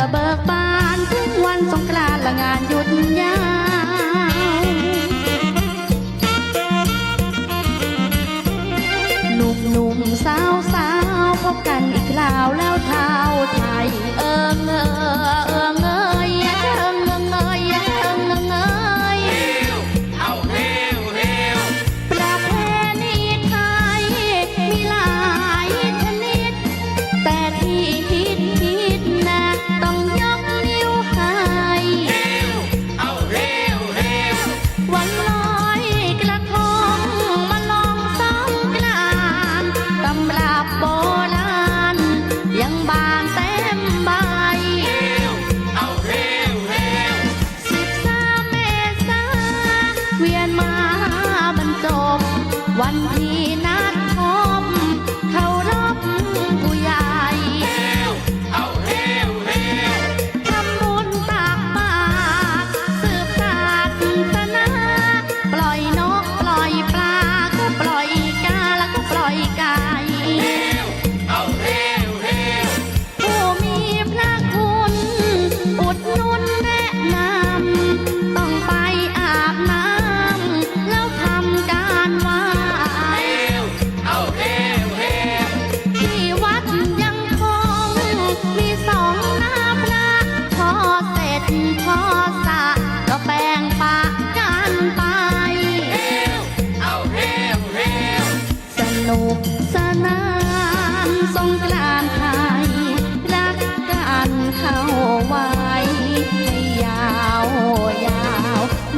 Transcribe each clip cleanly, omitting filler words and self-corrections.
ระเบิกบานถึงวันสงกรานต์ละงานหยุดยาวหนุ่มๆสาวพบกันอีกคราวแล้วเท้าไทยเอิงเอยเอิงเอยเอิงเอยประเพณีไทยมีหลายชนิดแต่ที่ฮิตนะต้องยกนิ้วให้วันลอยกระทงมาลองสงกรานต์ตำรับโบราณยังบานเต็มใบ13 เมษาเวียนมาบรรจบวันที่นัดพบเคารพผู้ใหญ่ทำบุญตักบาตรสืบศาสนาปล่อยนกปล่อยปลาก็ปล่อยกาแล้วก็ปล่อยไก่ผู้มีพระคุณอุดหนุนแนะนำต้องไปอาบน้ำแล้วทำการไหว้ที่วัดยังคงมีสองหน้าพระพอเสร็จพอสระก็แบ่งปะกันไปสนุกสนานสงกรานต์ไทยรักกันเข้าไว้ให้ยาว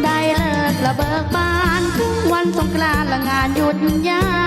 ได้เลิกระเบิกบานถึงวันสงกรานต์ละงานหยุดยาว